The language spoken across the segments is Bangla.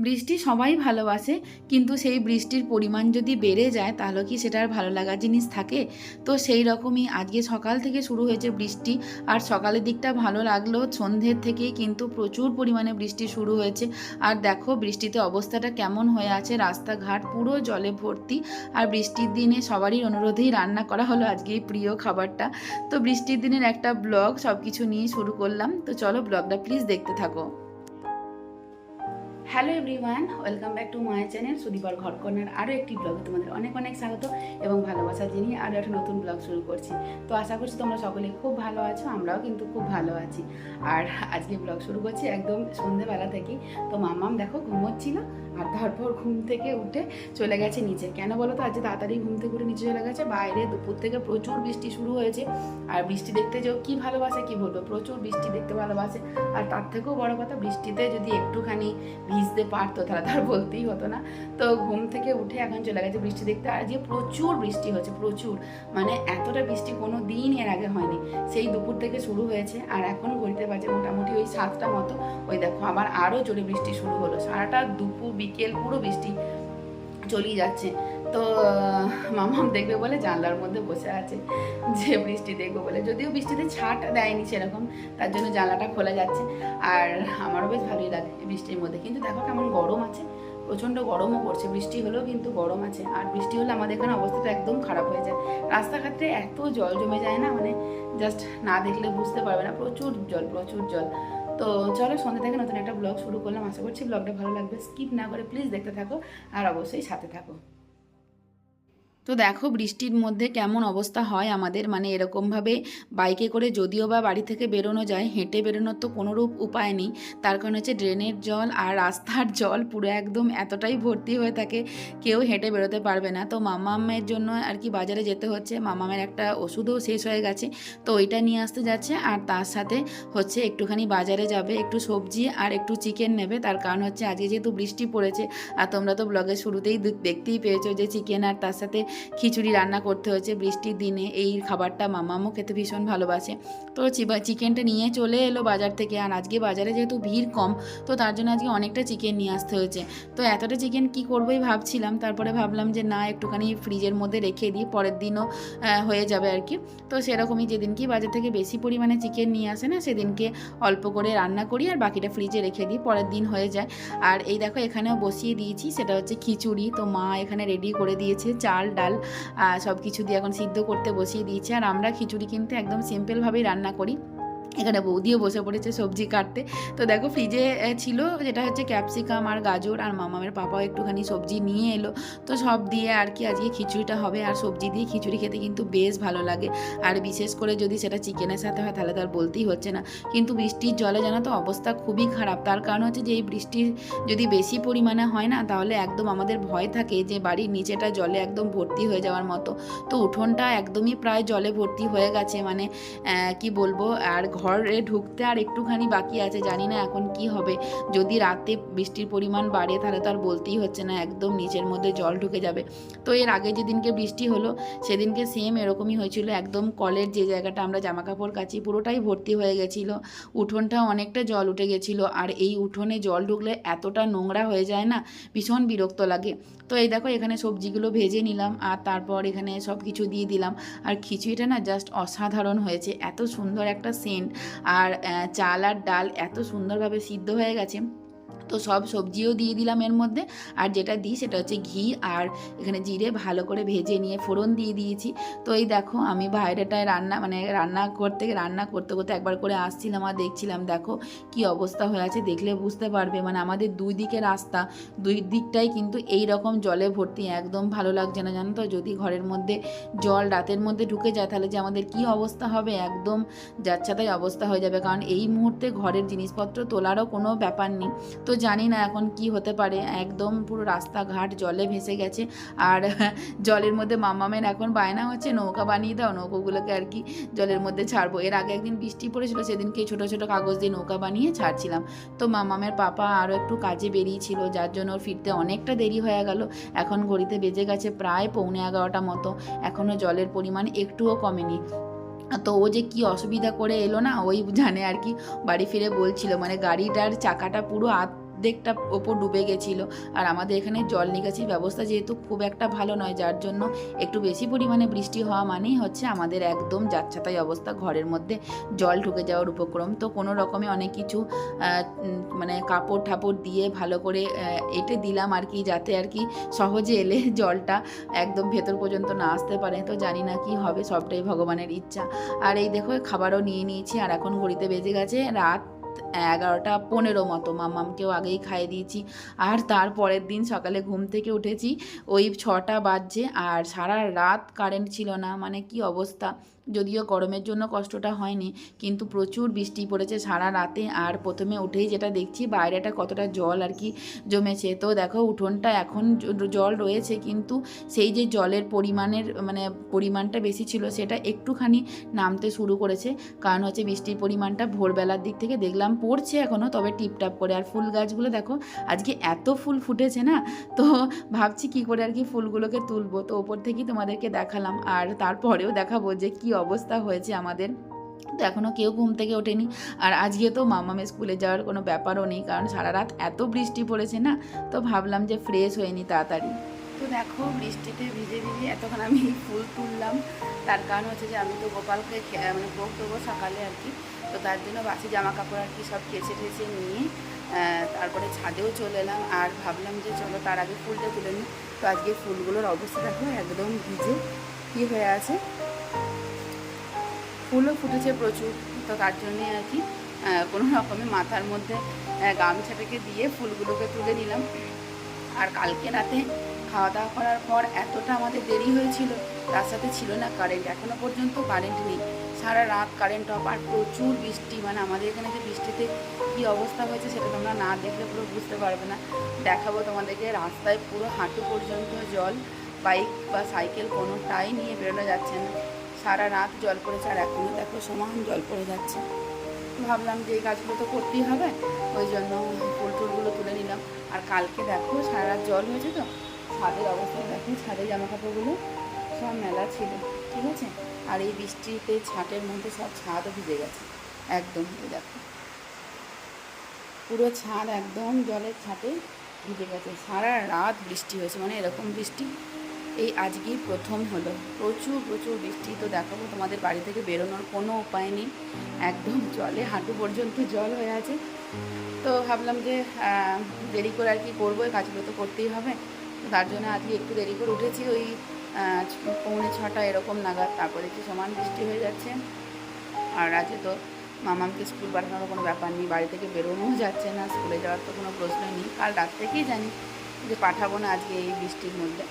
বৃষ্টি সবাই ভালোবাসে, কিন্তু সেই বৃষ্টির পরিমাণ যদি বেড়ে যায় তাহলে কি সেটা আর ভালো লাগার জিনিস থাকে? তো সেই রকমই আজকে সকাল থেকে শুরু হয়েছে বৃষ্টি। আর সকালের দিকটা ভালো লাগলেও সন্ধ্যের থেকেই কিন্তু প্রচুর পরিমাণে বৃষ্টি শুরু হয়েছে। আর দেখো বৃষ্টিতে অবস্থাটা কেমন হয়ে আছে, রাস্তাঘাট পুরো জলে ভর্তি। আর বৃষ্টির দিনে সবারই অনুরোধেই রান্না করা হলো আজকে এই প্রিয় খাবারটা। তো বৃষ্টির দিনের একটা ব্লগ সব কিছু নিয়ে শুরু করলাম। তো চলো ব্লগটা প্লিজ দেখতে থাকো। Hello everyone, welcome back to my channel সুদীপার ঘরকন্যার আরও একটি ব্লগে তোমাদের অনেক অনেক স্বাগত এবং ভালোবাসা জানিয়ে আরও একটা নতুন ব্লগ শুরু করছি। তো আশা করছি তোমরা সকলে খুব ভালো আছো, আমরাও কিন্তু খুব ভালো আছি। আর আজকে ব্লগ শুরু করছি একদম সন্ধ্যেবেলা থেকেই। তো মাম্মাম দেখো ঘুমোচ্ছিল, আর তারপর ঘুম থেকে উঠে চলে গেছে নিচে। কেন বলো তো, আজকে তাড়াতাড়ি ঘুম থেকে উঠে নিচে চলে গেছে, বাইরে দুপুর থেকে প্রচুর বৃষ্টি শুরু হয়েছে। আর বৃষ্টি দেখতে যেও কী ভালোবাসে কী বলবো, প্রচুর বৃষ্টি দেখতে ভালোবাসে। আর তার থেকেও বড় কথা, বৃষ্টিতে যদি একটুখানি ভিজতে পারতো তাহলে তার বলতেই হতো না। তো ঘুম থেকে উঠে এখন চলে গেছে বৃষ্টি দেখতে। আর যে প্রচুর বৃষ্টি হচ্ছে, প্রচুর, মানে এতটা বৃষ্টি কোনো দিন এর আগে হয়নি। সেই দুপুর থেকে শুরু হয়েছে আর এখন ঘড়িতে বাজে মোটামুটি ওই 7টা মতো। ওই দেখো আবার আরও জোরে বৃষ্টি শুরু হলো, সারাটা দুপুর বিকেল পুরো বৃষ্টি চলেই যাচ্ছে। তো মামাম দেখবে বলে জানলার মধ্যে বসে আছে যে বৃষ্টি দেখবো বলে, যদিও বৃষ্টিতে ছাট দেয়নি সেরকম, তার জন্য জানলাটা খোলা যাচ্ছে। আর আমারও বেশ ভালোই লাগে বৃষ্টির মধ্যে। কিন্তু দেখো কেমন গরম আছে, প্রচণ্ড গরমও পড়ছে, বৃষ্টি হলেও কিন্তু গরম আছে। আর বৃষ্টি হলে আমাদের এখানে অবস্থাটা একদম খারাপ হয়ে যায়, রাস্তাঘাটে এত জল জমে যায় না, মানে জাস্ট না দেখলে বুঝতে পারবে না, প্রচুর জল প্রচুর জল। তো চলো সন্ধ্যা থেকে নতুন একটা ব্লগ শুরু করলাম, আশা করছি ব্লগটা ভালো লাগবে, স্কিপ না করে প্লিজ দেখতে থাকো আর অবশ্যই সাথে থাকো। তো দেখো বৃষ্টির মধ্যে কেমন অবস্থা হয় আমাদের, মানে এরকমভাবে বাইকে করে যদিও বা বাড়ি থেকে বেরোনো যায়, হেঁটে বেরোনোর তো কোনোরূপ উপায় নেই। তার কারণ হচ্ছে ড্রেনের জল আর রাস্তার জল পুরো একদম এতটাই ভর্তি হয়ে থাকে, কেউ হেঁটে বেরোতে পারবে না। তো মামামের জন্য আর কি বাজারে যেতে হচ্ছে, মামামের একটা ওষুধও শেষ হয়ে গেছে, তো ওইটা নিয়ে আসতে যাচ্ছে। আর তার সাথে হচ্ছে একটুখানি বাজারে যাবে, একটু সবজি আর একটু চিকেন নেবে। তার কারণ হচ্ছে আজকে যেহেতু বৃষ্টি পড়েছে, আর তোমরা তো ব্লগের শুরুতেই দেখতেই পেয়েছো যে চিকেন আর তার সাথে খিচুড়ি রান্না করতে হচ্ছে বৃষ্টির দিনে। এই খাবারটা মামামও খেতে ভীষণ ভালোবাসে। তো চিকেনটা নিয়ে চলে এলো বাজার থেকে। আর আজকে বাজারে যেহেতু ভিড় কম, তো তার জন্য আজকে অনেকটা চিকেন নিয়ে আসতে হয়েছে। তো এতটা চিকেন কি করবোই ভাবছিলাম, তারপরে ভাবলাম যে না, একটুখানি ফ্রিজের মধ্যে রেখে দিই, পরের দিনও হয়ে যাবে আর কি। তো সেরকমই যেদিনকে বাজার থেকে বেশি পরিমাণে চিকেন নিয়ে আসে না, সেদিনকে অল্প করে রান্না করি আর বাকিটা ফ্রিজে রেখে দিই, পরের দিন হয়ে যায়। আর এই দেখো এখানেও বসিয়ে দিয়েছি, সেটা হচ্ছে খিচুড়ি। তো মা এখানে রেডি করে দিয়েছে, চাল ডাল সব কিছু দিয়ে এখন সিদ্ধ করতে বসিয়ে দিয়েছে। আর আমরা খিচুড়ি কিন্তু একদম সিম্পলভাবেই রান্না করি। এখানে বৌদিও বসে পড়েছে সবজি কাটতে। তো দেখো ফ্রিজে ছিল যেটা হচ্ছে ক্যাপসিকাম আর গাজর, আর মামামের পাপাও একটুখানি সবজি নিয়ে এলো। তো সব দিয়ে আর কি আজকে খিচুড়িটা হবে। আর সবজি দিয়ে খিচুড়ি খেতে কিন্তু বেশ ভালো লাগে, আর বিশেষ করে যদি সেটা চিকেনের সাথে হয় তাহলে তার বলতেই হচ্ছে না। কিন্তু বৃষ্টির জলে জানো তো অবস্থা খুবই খারাপ। তার কারণ হচ্ছে যে এই বৃষ্টির যদি বেশি পরিমাণে হয় না, তাহলে একদম আমাদের ভয় থাকে যে বাড়ির নিচেটা জলে একদম ভর্তি হয়ে যাওয়ার মতো। তো উঠোনটা একদমই প্রায় জলে ভর্তি হয়ে গেছে, মানে কি বলবো। আর ঘরে ঢুকতে আর একটুখানি বাকি আছে, জানি না এখন কি হবে। যদি রাতে বৃষ্টির পরিমাণ বাড়ে তাহলে তো আর বলতেই হচ্ছে না, একদম নিচের মধ্যে জল ঢুকে যাবে। তো এর আগে যেদিনকে বৃষ্টি হলো সেদিনকে সেম এরকমই হয়েছিল, একদম কলের যে জায়গাটা আমরা জামাকাপড় কাচি পুরোটাই ভর্তি হয়ে গেছিলো, উঠোনটা অনেকটা জল উঠে গেছিলো। আর এই উঠোনে জল ঢুকলে এতটা নোংরা হয়ে যায় না, ভীষণ বিরক্ত লাগে। তো এই দেখো এখানে সবজিগুলো ভেজে নিলাম, আর তারপর এখানে সব কিছু দিয়ে দিলাম। আর খিচুড়িটা না জাস্ট অসাধারণ হয়েছে, এত সুন্দর একটা সেন্ট। আর চাল আর ডাল এত সুন্দরভাবে সিদ্ধ হয়ে গেছে। তো সব সবজিও দিয়ে দিলাম এর মধ্যে। আর যেটা দিই সেটা হচ্ছে ঘি আর এখানে জিরে ভালো করে ভেজে নিয়ে ফোড়ন দিয়ে দিয়েছি। তো এই দেখো আমি বাইরেটায় রান্না করতে করতে একবার করে আসছিলাম আর দেখছিলাম দেখো কি অবস্থা হয়ে আছে, দেখলে বুঝতে পারবে। মানে আমাদের দুই দিকে রাস্তা, দুই দিকটাই কিন্তু এই রকম জলে ভর্তি, একদম ভালো লাগছে না জানো তো। যদি ঘরের মধ্যে জল রাতের মধ্যে ঢুকে যায় তাহলে যে আমাদের কি অবস্থা হবে, একদম যাচ্ছাতাই অবস্থা হয়ে যাবে। কারণ এই মুহূর্তে ঘরের জিনিসপত্র তোলারও কোনো ব্যাপার নেই। তো জানি না এখন কি হতে পারে, একদম পুরো রাস্তাঘাট জলে ভেসে গেছে। আর জলের মধ্যে মামামের এখন বায়না হচ্ছে নৌকা বানিয়ে দাও, নৌকোগুলোকে আর কি জলের মধ্যে ছাড়বো। এর আগে একদিন বৃষ্টি পড়েছিল, সেদিনকে ছোটো ছোটো কাগজ দিয়ে নৌকা বানিয়ে ছাড়ছিলাম। তো মামামের পাপা আরও একটু কাজে বেরিয়েছিল, যার জন্য ওর ফিরতে অনেকটা দেরি হয়ে গেল। এখন ঘড়িতে বেজে গেছে প্রায় 11:15 মতো, এখনও জলের পরিমাণ একটুও কমেনি। তো ও যে কী অসুবিধা করে এলো না, ওই জানে আর কি। বাড়ি ফিরে বলছিল মানে গাড়িটার চাকাটা পুরো অর্ধেকটা ওপর ডুবে গেছিলো। আর আমাদের এখানে জল নিকাশি ব্যবস্থা যেহেতু খুব একটা ভালো নয়, যার জন্য একটু বেশি পরিমাণে বৃষ্টি হওয়া মানেই হচ্ছে আমাদের একদম যাচ্ছাতাই অবস্থা, ঘরের মধ্যে জল ঢুকে যাওয়ার উপক্রম। তো কোনো রকমে অনেক কিছু মানে কাপড় ঠাপড় দিয়ে ভালো করে এঁটে দিলাম আর কি, যাতে আর কি সহজে এলে জলটা একদম ভেতর পর্যন্ত না আসতে পারে। তো জানি না কি হবে, সবটাই ভগবানের ইচ্ছা। আর এই দেখো খাবারও নিয়ে নিয়েছি, আর এখন ঘড়িতে বেজে গেছে রাত 11:15 মতো। মাম্মামকেও আগেই খাইয়ে দিয়েছি। আর তারপরের দিন সকালে ঘুম থেকে উঠেছি ওই 6টা বাজছে, আর সারা রাত কারেন্ট ছিল না। মানে কি অবস্থা। যদিও গরমের জন্য কষ্টটা হয়নি, কিন্তু প্রচুর বৃষ্টি পড়েছে সারা রাতে। আর প্রথমে উঠেই যেটা দেখছি বাইরেটা কতটা জল আর কি জমেছে। তো দেখো উঠোনটা এখন জল রয়েছে, কিন্তু সেই যে জলের পরিমাণটা বেশি ছিল সেটা একটুখানি নামতে শুরু করেছে। কারণ হচ্ছে বৃষ্টির পরিমাণটা ভোরবেলার দিক থেকে দেখলাম পড়ছে এখনও, তবে টিপটাপ করে। আর ফুল গাছগুলো দেখো আজকে এত ফুল ফুটেছে না, তো ভাবছি কি করে আর কি ফুলগুলোকে তুলবো। তো ওপর থেকেই তোমাদেরকে দেখালাম, আর তারপরেও দেখাবো যে কি অবস্থা হয়েছে আমাদের। তো এখনও কেউ ঘুম থেকে ওঠেনি। আর আজকে তো মামামের স্কুলে যাওয়ার কোনো ব্যাপারও নেই, কারণ সারা রাত এত বৃষ্টি পড়েছে না, তো ভাবলাম যে ফ্রেশ হয়ে নি তাড়াতাড়ি। তো দেখো বৃষ্টিতে ভিজে ভিজে এতক্ষণ আমি ফুল তুললাম। তার কারণ হচ্ছে যে আমি তো গোপালকে ভোগ দেবো সকালে আর কি। তো তার জন্য বাসি জামা কাপড় আর কি সব কেচে টেচে নিয়ে তারপরে ছাদেও চলে এলাম। আর ভাবলাম যে চলো তার আগে ফুলটা তুলে নিই। তো আজকে ফুলগুলোর অবস্থা দেখো একদম ভিজে কী হয়ে আছে, ফুলও ফুটেছে প্রচুর। তো তার জন্যে আর কি কোনো রকমে মাথার মধ্যে গামছাটাকে দিয়ে ফুলগুলোকে তুলে নিলাম। আর কালকে রাতে খাওয়া দাওয়া করার পর এতটা আমাদের দেরি হয়েছিল, তার সাথে ছিল না কারেন্ট, এখনও পর্যন্ত কারেন্ট নেই। সারা রাত কারেন্ট অফ, আর প্রচুর বৃষ্টি। মানে আমাদের এখানে যে বৃষ্টিতে কী অবস্থা হয়েছে সেটা তোমরা না দেখলে পুরো বুঝতে পারবে না। দেখাবো তোমাদেরকে, রাস্তায় পুরো হাঁটু পর্যন্ত জল, বাইক বা সাইকেল কোনোটাই নিয়ে বেরোনো যাচ্ছে না। সারা রাত জল পড়েছে, আর এখনও দেখো সমান জল পড়ে যাচ্ছে। ভাবলাম যে এই কাজগুলো তো করতেই হবে, ওই জন্য ফুল টুলগুলো তুলে নিলাম। আর কালকে দেখো সারা রাত জল হয়েছে, তো ছাদের অবস্থা দেখো, ছাদের জামা কাপড়গুলো সব মেলা ছিল, ঠিক আছে। আর এই বৃষ্টিতে ছাদের মধ্যে সব ছাদও ভিজে গেছে একদম। দেখো পুরো ছাদ একদম জলের ছাদে ভিজে গেছে। সারা রাত বৃষ্টি হয়েছে, মানে এরকম বৃষ্টি এই আজকেই প্রথম হলো। প্রচুর প্রচুর বৃষ্টি। তো দেখাবো তোমাদের, বাড়ি থেকে বেরোনোর কোনো উপায় নেই, একদম জলে হাঁটু পর্যন্ত জল হয়ে আছে। তো ভাবলাম যে দেরি করে আর কি করবো, এই কাজগুলো তো করতেই হবে। তো তার জন্য আজকে একটু দেরি করে উঠেছি, ওই 5:45 এরকম নাগাদ। তারপরে কি সমান বৃষ্টি হয়ে যাচ্ছে। আর আজকে তো মামামকে স্কুল পাঠানোর কোনো ব্যাপার নেই, বাড়ি থেকে বেরোনোও যাচ্ছে না, স্কুলে যাওয়ার তো কোনো প্রশ্নই নেই। কাল রাত থেকেই জানি যে পাঠাবো না আজকে এই বৃষ্টির মধ্যে।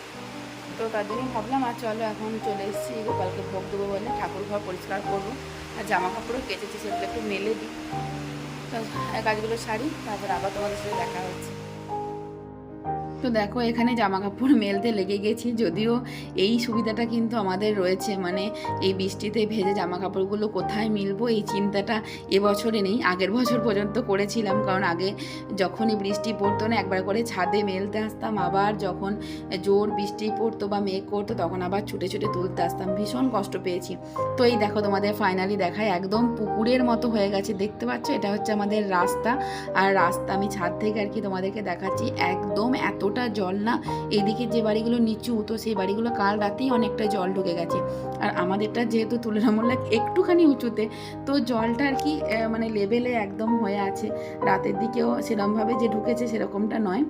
তো তার জন্যই ভাবলাম আর চলো এখন চলে এসেছি গোপালকে ভোগ দেবো বলে, ঠাকুর ঘর পরিষ্কার করবো। আর জামা কাপড়ও কেচেছি, সেগুলো একটু মেলে দিই। তো কাজগুলো সারি, তারপর আবার তোমাদের সাথে দেখা হচ্ছে। তো দেখো এখানে জামা কাপড় মেলতে লেগে গেছি। যদিও এই সুবিধাটা কিন্তু আমাদের রয়েছে, মানে এই বৃষ্টিতে ভেজে জামা কাপড়গুলো কোথায় মিলবো এই চিন্তাটা এবছরে নেই, আগের বছর পর্যন্ত করেছিলাম। কারণ আগে যখনই বৃষ্টি পড়তো না একবার করে ছাদে মেলতে আসতাম, আবার যখন জোর বৃষ্টি পড়তো বা মেঘ করতো তখন আবার ছুটে ছুটে তুলতে আসতাম, ভীষণ কষ্ট পেয়েছি। তো এই দেখো তোমাদের ফাইনালি দেখায়, একদম পুকুরের মতো হয়ে গেছে, দেখতে পাচ্ছ এটা হচ্ছে আমাদের রাস্তা। আর রাস্তা আমি ছাদ থেকে আর কি তোমাদেরকে দেখাচ্ছি, একদম এতটা জল না। এইদিকে যে বাড়িগুলো নিচু, তো সেই বাড়িগুলো কাল রাতেই অনেকটা জল ঢুকে গেছে। আর আমাদেরটা যেহেতু তুলনামূলক একটুখানি উঁচুতে, তো জলটা আর কি মানে লেভেলে একদম হয়ে আছে। রাতের দিকেও সেরকমভাবে যে ঢুকেছে সেরকমটা নয়,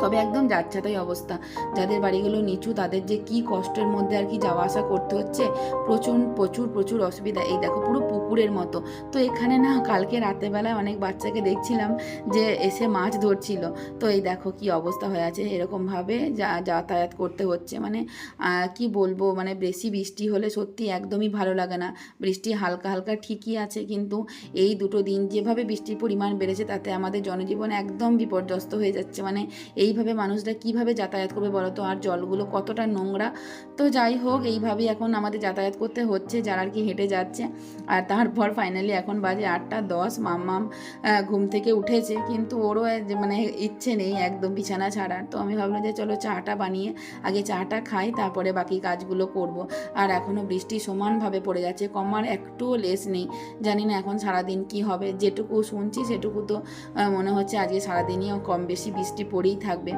তবে একদম যাচ্ছেতাই অবস্থা। যাদের বাড়িগুলো নিচু তাদের যে কি কষ্টের মধ্যে আর কি যাওয়া আসা করতে হচ্ছে, প্রচুর প্রচুর প্রচুর অসুবিধা। এই দেখো পুরো পুকুরের মতো। তো এখানে না কালকে রাতেরবেলায় অনেক বাচ্চাকে দেখছিলাম যে এসে মাছ ধরছিল। তো এই দেখো কি অবস্থা হয়ে আছে, এরকমভাবে যাতায়াত করতে হচ্ছে। মানে কি বলবো, মানে বেশি বৃষ্টি হলে সত্যি একদমই ভালো লাগে না। বৃষ্টি হালকা হালকা ঠিকই আছে, কিন্তু এই দুটো দিন যেভাবে বৃষ্টির পরিমাণ বেড়েছে তাতে আমাদের জনজীবন একদম বিপর্যস্ত হয়ে যাচ্ছে। মানে এইভাবে মানুষরা কিভাবে যাতায়াত করবে বলো তো, আর জলগুলো কতটা নোংরা। তো যাই হোক, এইভাবেই এখন আমাদের যাতায়াত করতে হচ্ছে যারা আর কি হেঁটে যাচ্ছে। আর তারপর ফাইনালি এখন বাজে 8:10, মাম্মাম ঘুম থেকে উঠেছে, কিন্তু ওরও মানে ইচ্ছে নেই একদম বিছানা ছাড়ার। তো আমি ভাবলাম যে চলো চাটা বানিয়ে আগে চাটা খাই, তারপরে বাকি কাজগুলো করব। আর এখনও বৃষ্টি সমানভাবে পড়ে যাচ্ছে, কমার একটুও লেস নেই। জানি না এখন সারাদিন কি হবে, যেটুকু শুনছি সেটুকু তো মনে হচ্ছে আজকে সারাদিনই কম বেশি বৃষ্টি পড়েই থাকবে।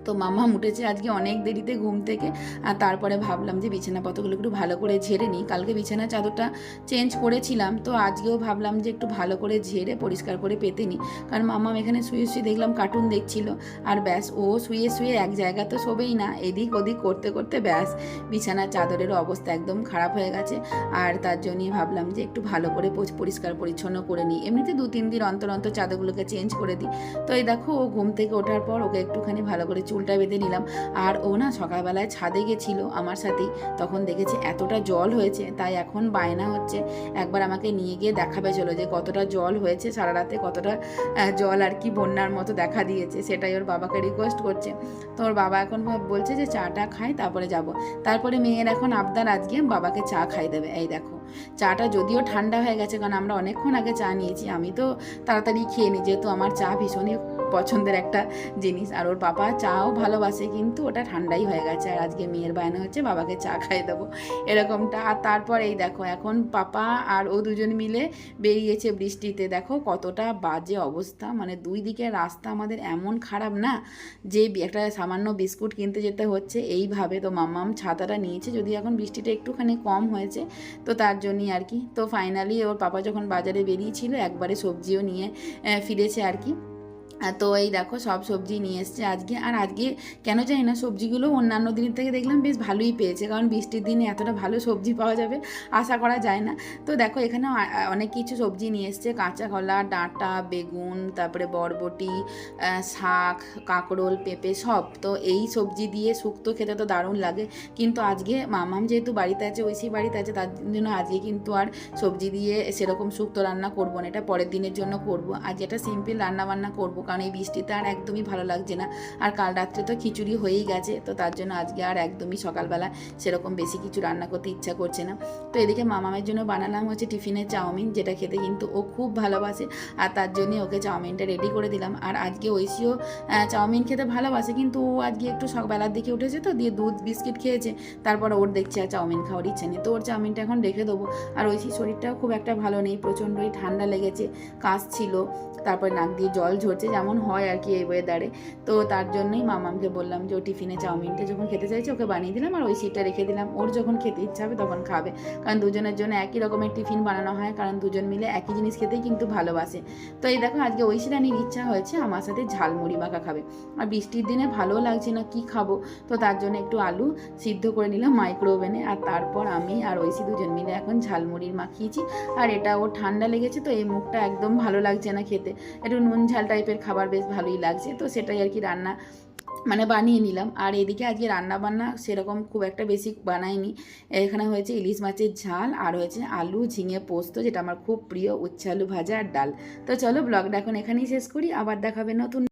তো মাম্মা উঠেছে আজকে অনেক দেরিতে ঘুম থেকে, আর তারপরে ভাবলাম যে বিছানাপত্রগুলো একটু ভালো করে ঝেড়ে নিই। কালকে বিছানার চাদরটা চেঞ্জ করেছিলাম, তো আজকেও ভাবলাম যে একটু ভালো করে ঝেড়ে পরিষ্কার করে পেতে নিই। কারণ মাম্মাম এখানে শুয়ে শুয়ে দেখলাম কার্টুন দেখছিল, আর ব্যাস ও শুয়ে শুয়ে এক জায়গা তো শোবেই না, এদিক ওদিক করতে করতে ব্যাস বিছানার চাদরের অবস্থা একদম খারাপ হয়ে গেছে। আর তার জন্যই ভাবলাম যে একটু ভালো করে পরিষ্কার পরিচ্ছন্ন করে নিই। এমনিতে 2-3 দিন অন্তর অন্তর চাদরগুলোকে চেঞ্জ করে দিই। তো এই দেখো, ও ঘুম থেকে ওঠার পর ওকে একটুখানি ভালো করে চুলটা বেঁধে নিলাম। আর ও না সকালবেলায় ছাদে গেছিলো আমার সাথেই, তখন দেখেছে এতটা জল হয়েছে, তাই এখন বায়না হচ্ছে একবার আমাকে নিয়ে গিয়ে দেখাবে চলো যে কতটা জল হয়েছে সারা রাতে, কতটা জল আর কি বন্যার মতো দেখা দিয়েছে, সেটাই ওর বাবাকে রিকোয়েস্ট করছে। তো ওর বাবা এখন বলছে যে চাটা খাই তারপরে যাব। তারপরে মেয়ের এখন আবদার আজকে বাবাকে চা খাই দেবে। এই দেখো, চাটা যদিও ঠান্ডা হয়ে গেছে, কারণ আমরা অনেকক্ষণ আগে চা নিয়েছি, আমি তো তাড়াতাড়ি খেয়ে নিই যেহেতু আমার চা ভীষণই পছন্দের একটা জিনিস। আর ওর বাবা চাও ভালোবাসে, কিন্তু ওটা ঠান্ডাই হয়ে গেছে। আর আজকে মেয়ের বায়না হচ্ছে বাবাকে চা খাইয়ে দেবো, এরকমটা। আর তারপর এই দেখো, এখন পাপা আর ও দুজন মিলে বেরিয়েছে বৃষ্টিতে। দেখো কতটা বাজে অবস্থা, মানে দুই দিকের রাস্তা আমাদের এমন খারাপ না যে একটা সামান্য বিস্কুট কিনতে যেতে হচ্ছে এইভাবে। তো মাম্মাম ছাতাটা নিয়েছে, যদি এখন বৃষ্টিটা একটুখানি কম হয়েছে, তো তার জন্যই আর কি। তো ফাইনালি ওর পাপা যখন বাজারে বেরিয়েছিল একবারে সবজিও নিয়ে ফিরেছে আর কি। তো এই দেখো সব সবজি নিয়ে এসছে আজকে। আর আজকে কেন জানি না সবজিগুলো অন্যান্য দিনের থেকে দেখলাম বেশ ভালোই পেয়েছে, কারণ বৃষ্টির দিনে এতটা ভালো সবজি পাওয়া যাবে আশা করা যায় না। তো দেখো এখানে অনেক কিছু সবজি নিয়ে এসছে, কাঁচা কলা, ডাঁটা, বেগুন, তারপরে বরবটি, শাক, কাঁকরোল, পেঁপে সব। তো এই সবজি দিয়ে শুক্তো খেতে তো দারুণ লাগে, কিন্তু আজকে মামাম যেহেতু বাড়িতে আছে, ঐশী বাড়িতে আছে, তার জন্য আজকে কিন্তু আর সবজি দিয়ে সেরকম শুক্তো রান্না করবো না, এটা পরের দিনের জন্য করব। আর যেটা সিম্পল রান্নাবান্না করবো, কারণ এই বৃষ্টিতে আর একদমই ভালো লাগছে না। আর কাল রাত্রে তো খিচুড়ি হয়েই গেছে, তো তার জন্য আজকে আর একদমই সকালবেলা সেরকম বেশি কিছু রান্না করতে ইচ্ছা করছে না। তো এদিকে মামামের জন্য বানালাম হচ্ছে টিফিনে চাউমিন, যেটা খেতে কিন্তু ও খুব ভালোবাসে, আর তার জন্যই ওকে চাউমিনটা রেডি করে দিলাম। আর আজকে ঐশীও চাউমিন খেতে ভালোবাসে, কিন্তু ও আজকে একটু সকালবেলার দিকে উঠেছে, তো দিয়ে দুধ বিস্কিট খেয়েছে, তারপর ওর দেখছে আর চাউমিন খাওয়ার ইচ্ছে নেই, তো ওর চাউমিনটা এখন রেখে দেবো। আর ঐশীর শরীরটাও খুব একটা ভালো নেই, প্রচণ্ডই ঠান্ডা লেগেছে, কাশ ছিল, তারপর নাক দিয়ে জল ঝরছে, যেমন হয় আর কি এই ওয়েদারে। তো তার জন্যই মামামকে বললাম যে ও টিফিনে চাউমিনটা যখন খেতে চাইছে ওকে বানিয়ে দিলাম, আর ওই সিটটা রেখে দিলাম, ওর যখন খেতে ইচ্ছা হবে তখন খাবে। কারণ দুজনের জন্য একই রকমের টিফিন বানানো হয়, কারণ দুজন মিলে একই জিনিস খেতেই কিন্তু ভালোবাসে। তো এই দেখো আজকে ঐশী রানীর ইচ্ছা হয়েছে আমার সাথে ঝালমুড়ি মাখা খাবে, আর বৃষ্টির দিনে ভালোও লাগছে না কি খাবো, তো তার জন্য একটু আলু সিদ্ধ করে নিলাম মাইক্রো ওভেনে। আর তারপর আমি আর ঐশী দুজন মিলে এখন ঝালমুড়ির মাখিয়েছি। আর এটা ওর ঠান্ডা লেগেছে, তো এই মুখটা একদম ভালো লাগছে না খেতে, একটু নুন ঝাল টাইপের খাবার বেশ ভালোই লাগছে, তো সেটাই আর কি রান্না মানে বানিয়ে নিলাম। আর এদিকে আজকে রান্না বান্না সেরকম খুব একটা বেশি বানাইনি, এখানে হয়েছে ইলিশ মাছের ঝাল, আর হয়েছে আলু ঝিঙে পোস্ত, যেটা আমার খুব প্রিয়, উচ্ছে আলু ভাজা আর ডাল। তো চলো ব্লগটা এখন এখানেই শেষ করি, আবার দেখাবে নতুন